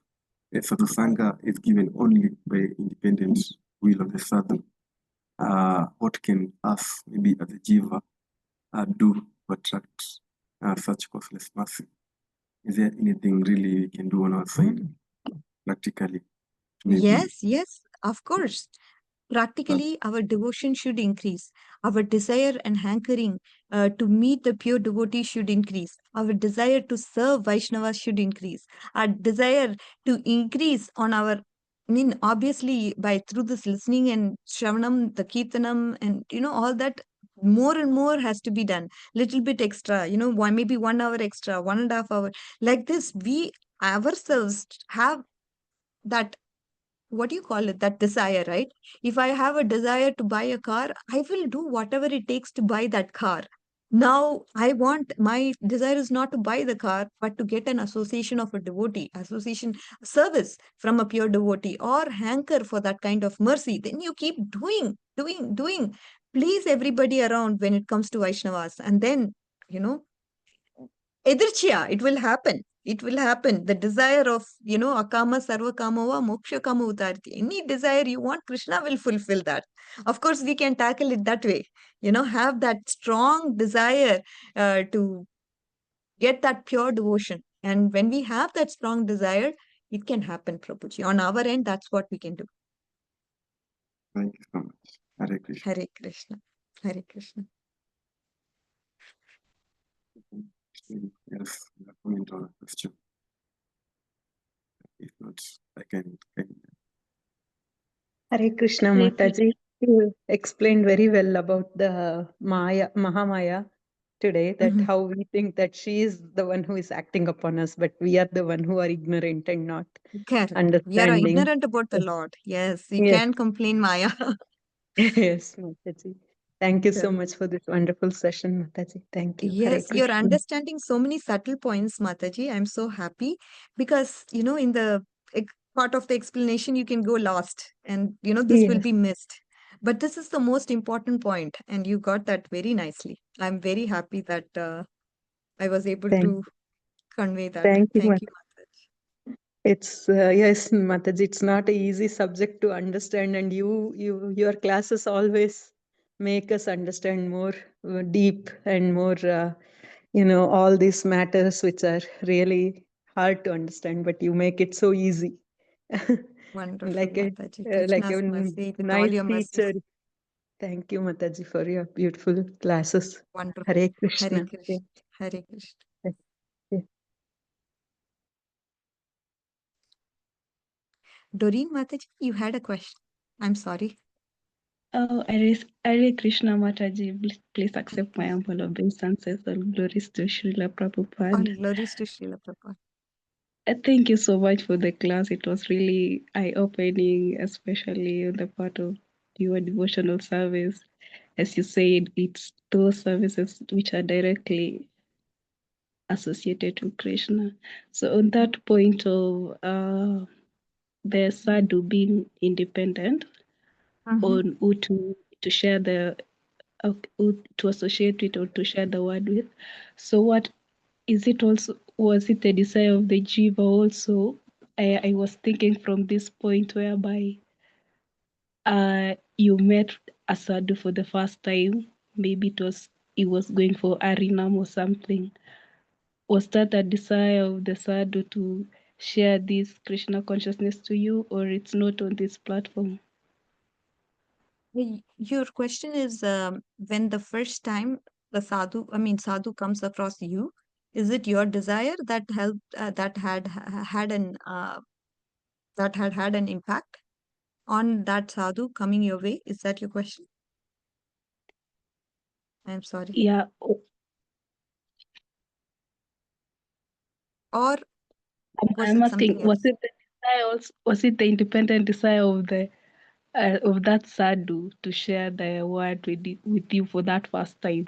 Sadhu Sangha is given only by independent will of the Sadhu, what can us, maybe as a jiva, do to attract such causeless mercy? Is there anything really we can do on our side, practically? Yes, of course. Practically, our devotion should increase. Our desire and hankering to meet the pure devotee should increase. Our desire to serve Vaishnavas should increase. Our desire to increase on our, I mean, obviously, by through this listening and Shravanam, the Kirtanam, and all that, more and more has to be done. Little bit extra, maybe 1 hour extra, 1.5 hour. Like this, we ourselves have that, what do you call it, that desire, right? If I have a desire to buy a car, I will do whatever it takes to buy that car. Now my desire is not to buy the car, but to get an association of a devotee, association service from a pure devotee, or hanker for that kind of mercy. Then you keep doing, please everybody around when it comes to Vaishnavas, and then you know Edirchya, it will happen. The desire of, akama sarva kamava moksha kama utarti. Any desire you want, Krishna will fulfill that. Of course, we can tackle it that way. Have that strong desire to get that pure devotion. And when we have that strong desire, it can happen, Prabhuji. On our end, that's what we can do. Thank you so much. Hare Krishna. Hare Krishna. Hare Krishna. Yes, comment on a question. If not, I can. Hare Krishna, Hare Mataji. You explained very well about the Mahamaya today, that Mhm. how we think that she is the one who is acting upon us, but we are the one who are ignorant and not Correct. We are understanding. ignorant about the Lord. Yes, we Yes. can complain, Maya. Yes, Mataji. Thank you so Correct. much for this wonderful session, Mataji. Thank you. Hare Yes, you're Krishna. understanding so many subtle points, Mataji. I'm so happy because, in the part of the explanation, you can go lost and, this will Yes. be missed. But this is the most important point, and you got that very nicely. I'm very happy that I was able to convey that. Thank you, Thank you, Mataji. It's yes, Mataji, it's not an easy subject to understand, and your classes always make us understand more deep and more, all these matters which are really hard to understand, but you make it so easy. Wonderful, like a Mataji. like a Krishna's mercy with all nice your mercies. teacher. Thank you, Mataji, for your beautiful classes. Wonderful. Hare Hare Krishna. Krishna. Hare Krishna. Yeah. Doreen, Mataji, you had a question. I'm sorry. Oh, Hare Krishna Mataji, please accept my humble obeisances. All glories to Srila All Prabhupada. glories to Srila Prabhupada. Thank you so much for the class. It was really eye-opening, especially on the part of your devotional service. As you said, it's those services which are directly associated to Krishna. So on that point of the sadhu being independent, on who to share the who to associate with or to share the word with. So what is it also, was it the desire of the jiva also? I was thinking from this point whereby you met a sadhu for the first time, maybe he was going for Arinam or something. Was that a desire of the sadhu to share this Krishna consciousness to you, or it's not on this platform? Your question is when the first time the sadhu comes across you, is it your desire that helped that had an impact on that sadhu coming your way? Is that your question? I'm sorry. Yeah. Or was I'm it asking, something else? was it the independent desire of the of that sadhu to share the word with you for that first time,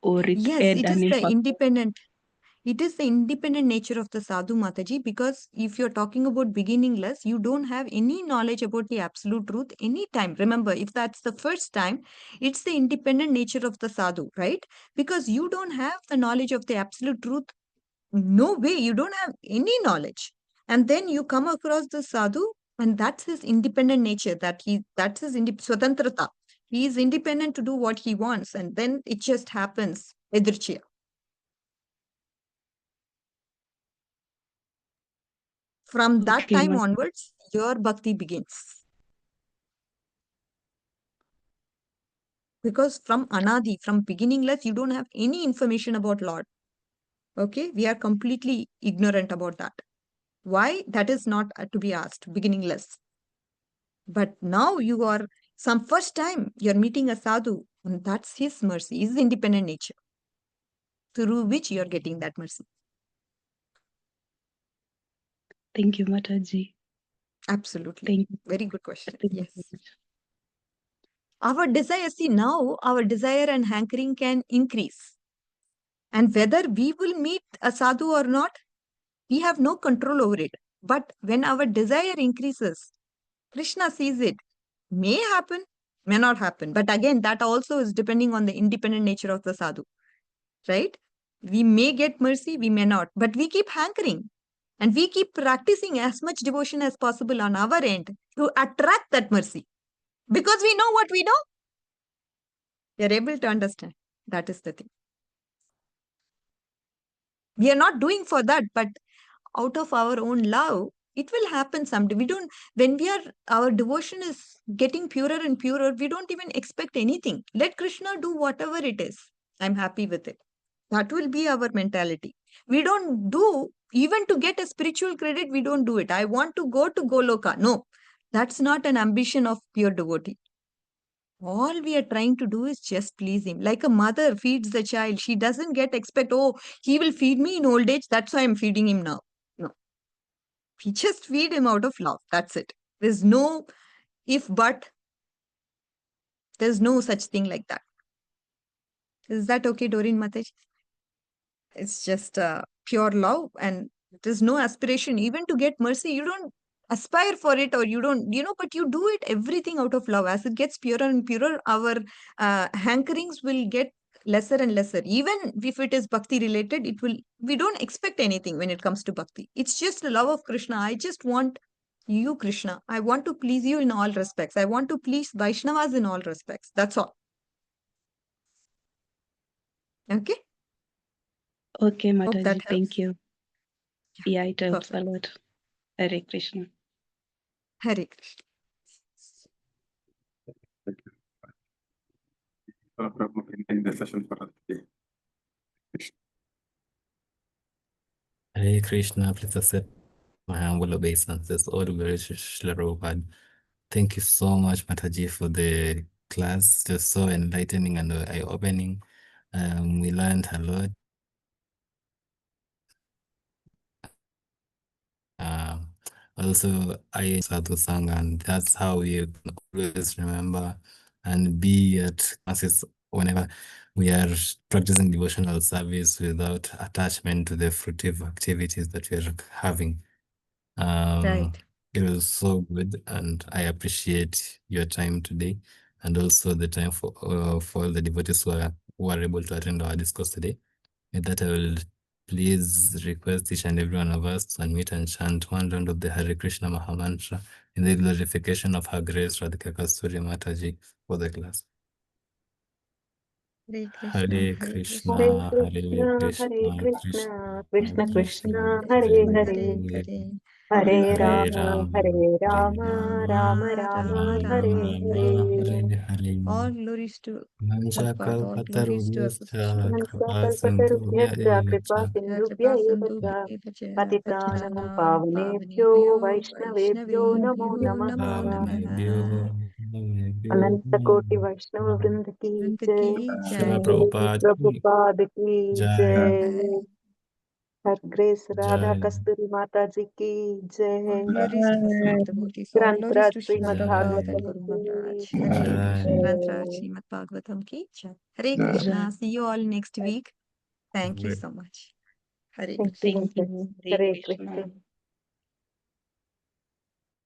or it Yes, had it an is the impact? independent. It is the independent nature of the sadhu, Mataji, because if you're talking about beginningless, you don't have any knowledge about the absolute truth any time. Remember, if that's the first time, it's the independent nature of the sadhu, right? Because you don't have the knowledge of the absolute truth. No way, you don't have any knowledge. And then you come across the sadhu, and that's his independent nature, that's his swatantrata. He is independent to do what he wants, and then it just happens. Edirchya. From that Okay, time onwards, your bhakti begins. Because from anadi, from beginningless, you don't have any information about Lord. Okay, we are completely ignorant about that. Why? That is not to be asked, beginningless. But now you are, some first time you're meeting a sadhu, and that's his mercy, his independent nature, through which you're getting that mercy. Thank you, Mataji. Absolutely. Thank you. Very good question. Thank you Yes. so much. Our desire, see now, our desire and hankering can increase. And whether we will meet a sadhu or not, we have no control over it. But when our desire increases, Krishna sees it. May happen, may not happen. But again, that also is depending on the independent nature of the sadhu, right? We may get mercy, we may not. But we keep hankering. And we keep practicing as much devotion as possible on our end to attract that mercy. Because we know what we know. We are able to understand. That is the thing. We are not doing for that, but out of our own love, it will happen someday. We don't, when our devotion is getting purer and purer, we don't even expect anything. Let Krishna do whatever it is. I'm happy with it. That will be our mentality. We don't do, even to get a spiritual credit, we don't do it. I want to go to Goloka. No, that's not an ambition of pure devotee. All we are trying to do is just please him. Like a mother feeds the child. She doesn't expect, oh, he will feed me in old age. That's why I'm feeding him now. No, we just feed him out of love. That's it. There's no if, but. There's no such thing like that. Is that okay, Doreen Matej? It's just pure love, and there's no aspiration even to get mercy. You don't aspire for it, or you don't, but you do it everything out of love. As it gets purer and purer, our hankerings will get lesser and lesser. Even if it is bhakti related, we don't expect anything when it comes to bhakti. It's just the love of Krishna. I just want you, Krishna. I want to please you in all respects. I want to please Vaishnavas in all respects. That's all. Okay. Okay, Hope that Mataji, helps. thank you. Yeah, it helps a Perfect. lot. Hare Krishna. Hare Krishna. Thank you. Prabhu can end the session for us today. Hare Krishna, please accept my humble obeisances. All glory to Srila Prabhupada. Thank you so much, Mataji, for the class. Just so enlightening and eye-opening. We learned a lot. Also, I Sadhu Sangha, and that's how we can always remember and be at classes whenever we are practicing devotional service without attachment to the fruitive activities that we are having. Right. It was so good, and I appreciate your time today, and also the time for all the devotees who are able to attend our discourse today. With that, I will please request each and every one of us to unmute and chant one round of the Hare Krishna Mahamantra in the glorification of Her Grace Radhika Kasturi Mataji for the class. Hare Krishna. Krishna, Hare Hare Krishna, Hare Krishna, Krishna, Krishna Krishna Krishna, Krishna, Hare Hare Hare, Hare, Hare Hare Rama, Rama, Hare Hare Rama, Rama Rama, Rama, Rama Hare Rama, Hare. Hare Hare. All glories to Prabhupada, all glories to our Manchakalpatarubhyascha position. kripa sindhubhya Mansakalpatarubhyascha eva kripa cha sindhubhya Kripa eva Sandhu cha Bhakti patitanam Patanam pavanebhyo Pavanebhyo vaishnavebhyo namo Vaishnavebhyo Namo namaha. Vaishnavebhyo, Namaha. Vaishnavebhyo Anantakoti Vaishnava Vrinda ki Vrinda jai, ki Srila jai. Prabhupada ki Prabhupada ki jai, jai, Her Grace Radha jai, Kasturi Mataji ki All jai, glories to the Saint devotees. All glories Grantraj to Srimad Srimad Prabhupada jai, and Bhagavatam Guru ki Maharaj. Hare Krishna. jai. Grantraj jai. Srimad Bhagavatam ki jai. Hare Yeah. Krishna. See you all next week. Thank you Great. so much. Hare Thank Krishna. you, Thank Princess. you. Hare Hare Krishna. Krishna.